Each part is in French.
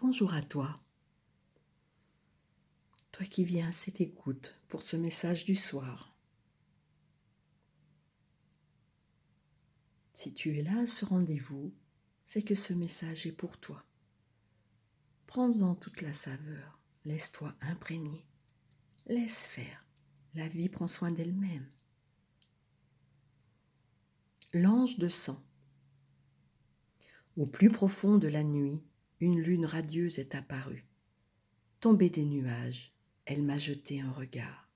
Bonjour à toi, toi qui viens à cette écoute pour ce message du soir. Si tu es là à ce rendez-vous, c'est que ce message est pour toi. Prends-en toute la saveur, laisse-toi imprégner, laisse faire, la vie prend soin d'elle-même. L'ange de sang. Au plus profond de la nuit, une lune radieuse est apparue. Tombée des nuages, elle m'a jeté un regard.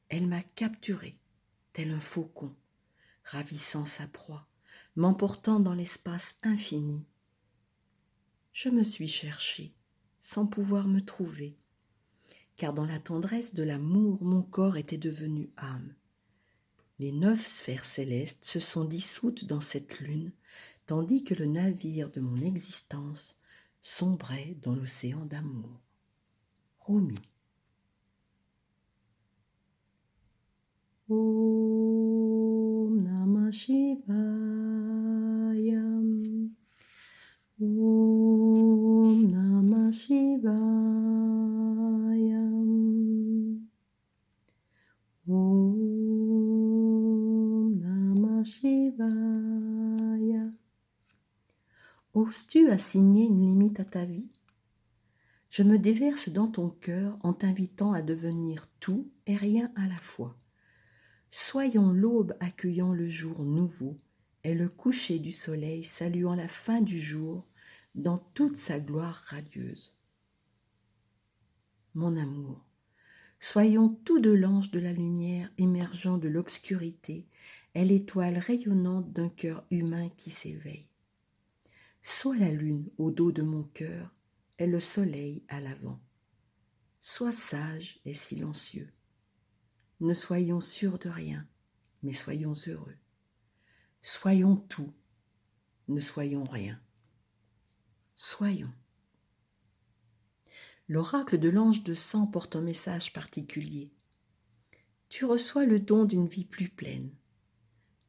Elle m'a capturé, tel un faucon, ravissant sa proie, m'emportant dans l'espace infini. Je me suis cherchée, sans pouvoir me trouver, car dans la tendresse de l'amour, mon corps était devenu âme. Les 9 sphères célestes se sont dissoutes dans cette lune, tandis que le navire de mon existence sombrait dans l'océan d'amour. Rumi. Om Namah Shivaya. Om Namah Shivaya. Om Namah Shivaya. Oses-tu assigner une limite à ta vie? Je me déverse dans ton cœur en t'invitant à devenir tout et rien à la fois. Soyons l'aube accueillant le jour nouveau et le coucher du soleil saluant la fin du jour dans toute sa gloire radieuse. Mon amour, soyons tous deux l'ange de la lumière émergeant de l'obscurité et l'étoile rayonnante d'un cœur humain qui s'éveille. Sois la lune au dos de mon cœur et le soleil à l'avant. Sois sage et silencieux. Ne soyons sûrs de rien, mais soyons heureux. Soyons tout, ne soyons rien. Soyons. L'oracle de l'ange de sang porte un message particulier. Tu reçois le don d'une vie plus pleine.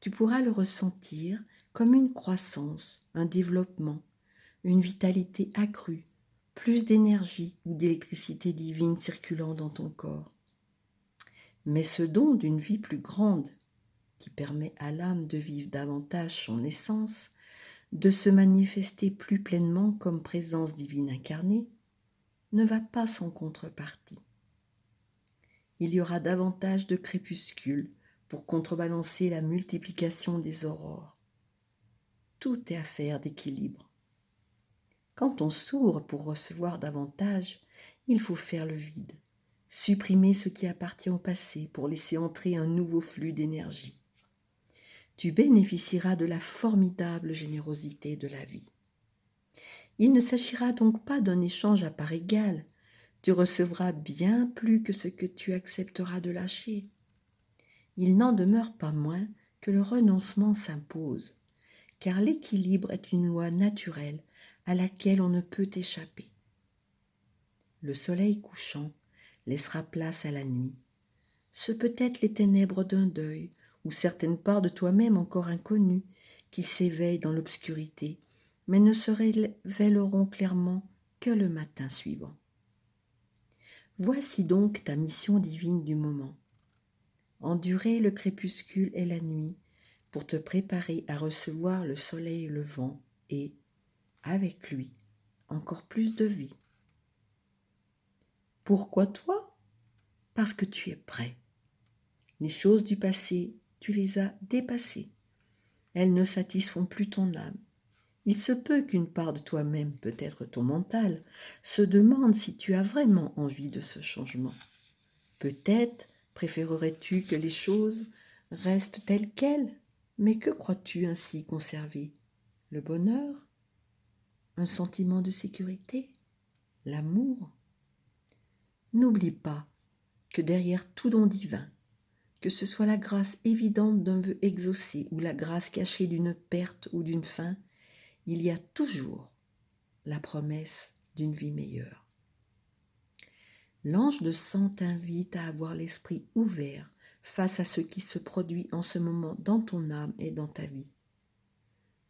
Tu pourras le ressentir comme une croissance, un développement, une vitalité accrue, plus d'énergie ou d'électricité divine circulant dans ton corps. Mais ce don d'une vie plus grande, qui permet à l'âme de vivre davantage son essence, de se manifester plus pleinement comme présence divine incarnée, ne va pas sans contrepartie. Il y aura davantage de crépuscules pour contrebalancer la multiplication des aurores. Tout est affaire d'équilibre. Quand on s'ouvre pour recevoir davantage, il faut faire le vide, supprimer ce qui appartient au passé pour laisser entrer un nouveau flux d'énergie. Tu bénéficieras de la formidable générosité de la vie. Il ne s'agira donc pas d'un échange à part égale. Tu recevras bien plus que ce que tu accepteras de lâcher. Il n'en demeure pas moins que le renoncement s'impose, car l'équilibre est une loi naturelle à laquelle on ne peut échapper. Le soleil couchant laissera place à la nuit. Ce peut être les ténèbres d'un deuil ou certaines parts de toi-même encore inconnues qui s'éveillent dans l'obscurité, mais ne se révéleront clairement que le matin suivant. Voici donc ta mission divine du moment. Endurer le crépuscule et la nuit pour te préparer à recevoir le soleil levant et, avec lui, encore plus de vie. Pourquoi toi? Parce que tu es prêt. Les choses du passé, tu les as dépassées. Elles ne satisfont plus ton âme. Il se peut qu'une part de toi-même, peut-être ton mental, se demande si tu as vraiment envie de ce changement. Peut-être préférerais-tu que les choses restent telles quelles, mais que crois-tu ainsi conserver? Le bonheur? Un sentiment de sécurité? L'amour? N'oublie pas que derrière tout don divin, que ce soit la grâce évidente d'un vœu exaucé ou la grâce cachée d'une perte ou d'une fin, il y a toujours la promesse d'une vie meilleure. L'ange de sang t'invite à avoir l'esprit ouvert face à ce qui se produit en ce moment dans ton âme et dans ta vie.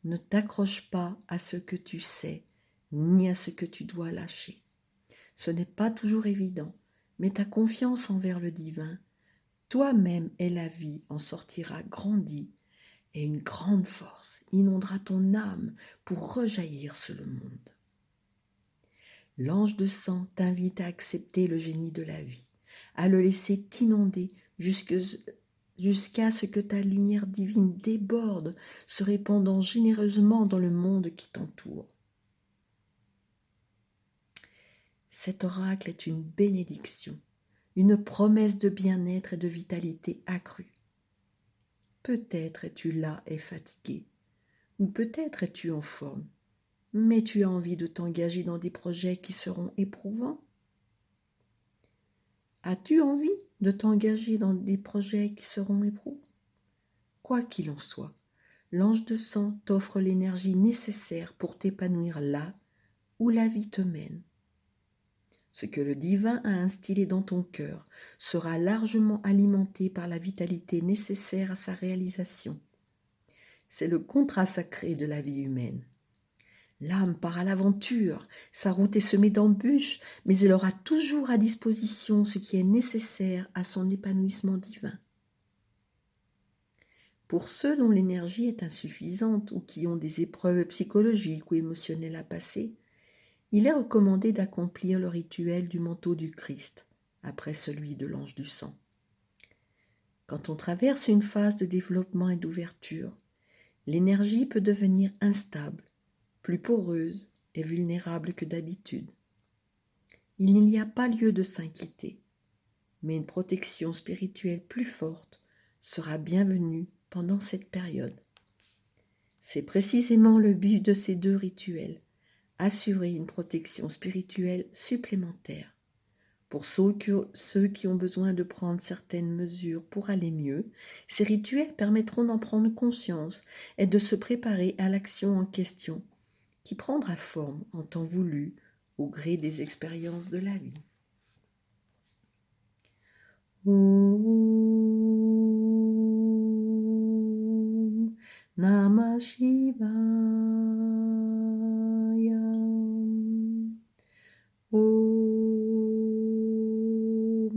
Ne t'accroche pas à ce que tu sais, ni à ce que tu dois lâcher. Ce n'est pas toujours évident, mais ta confiance envers le divin, toi-même et la vie en sortira grandi, et une grande force inondera ton âme pour rejaillir sur le monde. L'ange de sang t'invite à accepter le génie de la vie, à le laisser t'inonder jusqu'à ce que ta lumière divine déborde, se répandant généreusement dans le monde qui t'entoure. Cet oracle est une bénédiction, une promesse de bien-être et de vitalité accrue. Peut-être es-tu las et fatigué, ou peut-être es-tu en forme, mais tu as envie de t'engager dans des projets qui seront éprouvants. As-tu envie de t'engager dans des projets qui seront éprouvants? Quoi qu'il en soit, l'ange de sang t'offre l'énergie nécessaire pour t'épanouir là où la vie te mène. Ce que le divin a instillé dans ton cœur sera largement alimenté par la vitalité nécessaire à sa réalisation. C'est le contrat sacré de la vie humaine. L'âme part à l'aventure, sa route est semée d'embûches, mais elle aura toujours à disposition ce qui est nécessaire à son épanouissement divin. Pour ceux dont l'énergie est insuffisante ou qui ont des épreuves psychologiques ou émotionnelles à passer, il est recommandé d'accomplir le rituel du manteau du Christ, après celui de l'ange du sang. Quand on traverse une phase de développement et d'ouverture, l'énergie peut devenir instable, plus poreuse et vulnérable que d'habitude. Il n'y a pas lieu de s'inquiéter, mais une protection spirituelle plus forte sera bienvenue pendant cette période. C'est précisément le but de ces deux rituels, assurer une protection spirituelle supplémentaire. Pour ceux qui ont besoin de prendre certaines mesures pour aller mieux, ces rituels permettront d'en prendre conscience et de se préparer à l'action en question, qui prendra forme en temps voulu au gré des expériences de la vie. Om Namah Shivaya. Om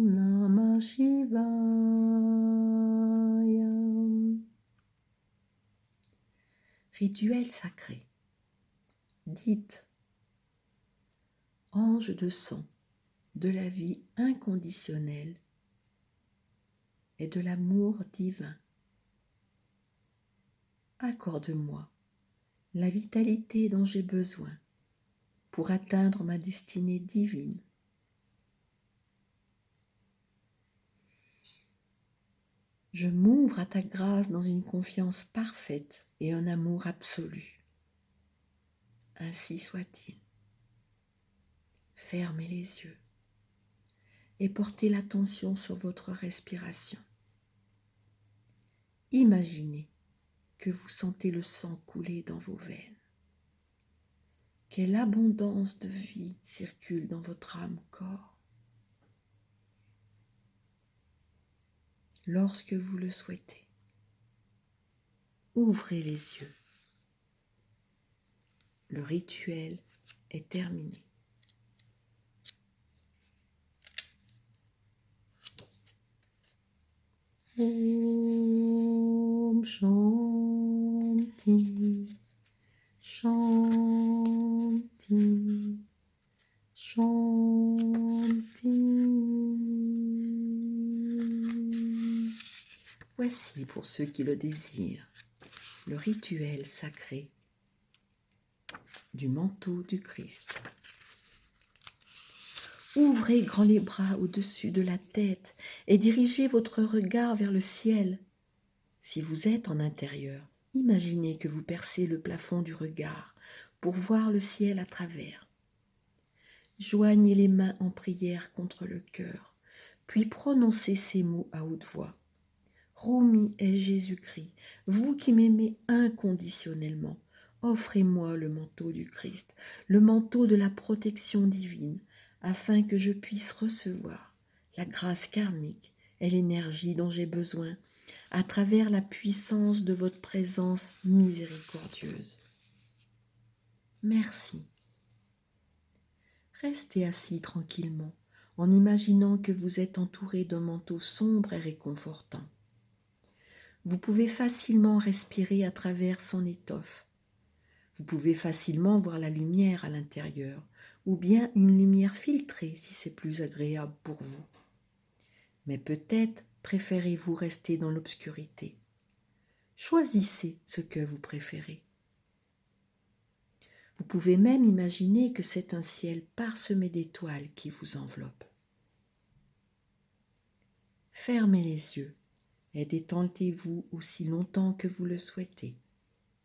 Namah Shivaya. Rituel sacré. Dites, ange de sang, de la vie inconditionnelle et de l'amour divin. Accorde-moi la vitalité dont j'ai besoin pour atteindre ma destinée divine. Je m'ouvre à ta grâce dans une confiance parfaite et un amour absolu. Ainsi soit-il. Fermez les yeux et portez l'attention sur votre respiration. Imaginez que vous sentez le sang couler dans vos veines. Quelle abondance de vie circule dans votre âme-corps. Lorsque vous le souhaitez, ouvrez les yeux. Le rituel est terminé. Om Shanti, Shanti, Shanti. Voici, pour ceux qui le désirent, le rituel sacré du manteau du Christ. Ouvrez grand les bras au-dessus de la tête et dirigez votre regard vers le ciel. Si vous êtes en intérieur, imaginez que vous percez le plafond du regard pour voir le ciel à travers. Joignez les mains en prière contre le cœur, puis prononcez ces mots à haute voix. Roumi est Jésus-Christ, vous qui m'aimez inconditionnellement, offrez-moi le manteau du Christ, le manteau de la protection divine, afin que je puisse recevoir la grâce karmique et l'énergie dont j'ai besoin à travers la puissance de votre présence miséricordieuse. Merci. Restez assis tranquillement en imaginant que vous êtes entouré d'un manteau sombre et réconfortant. Vous pouvez facilement respirer à travers son étoffe. Vous pouvez facilement voir la lumière à l'intérieur, ou bien une lumière filtrée si c'est plus agréable pour vous. Mais peut-être préférez-vous rester dans l'obscurité. Choisissez ce que vous préférez. Vous pouvez même imaginer que c'est un ciel parsemé d'étoiles qui vous enveloppe. Fermez les yeux et détendez-vous aussi longtemps que vous le souhaitez.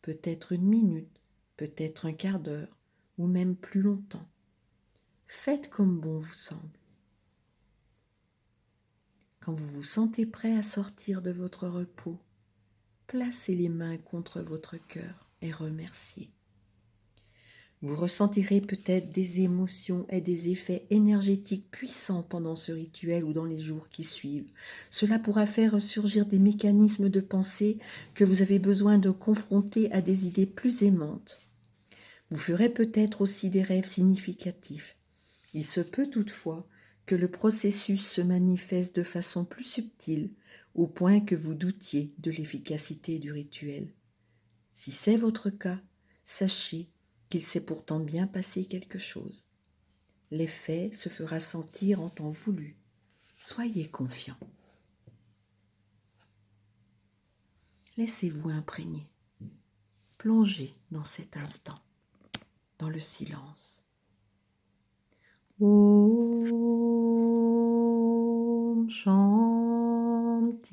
Peut-être une minute, peut-être un quart d'heure, ou même plus longtemps. Faites comme bon vous semble. Quand vous vous sentez prêt à sortir de votre repos, placez les mains contre votre cœur et remerciez. Vous ressentirez peut-être des émotions et des effets énergétiques puissants pendant ce rituel ou dans les jours qui suivent. Cela pourra faire ressurgir des mécanismes de pensée que vous avez besoin de confronter à des idées plus aimantes. Vous ferez peut-être aussi des rêves significatifs. Il se peut toutefois que le processus se manifeste de façon plus subtile, au point que vous doutiez de l'efficacité du rituel. Si c'est votre cas, sachez qu'il s'est pourtant bien passé quelque chose. L'effet se fera sentir en temps voulu. Soyez confiants. Laissez-vous imprégner. Plongez dans cet instant, dans le silence. Om Shanti,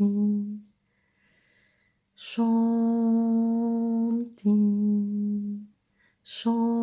Shanti, Shanti.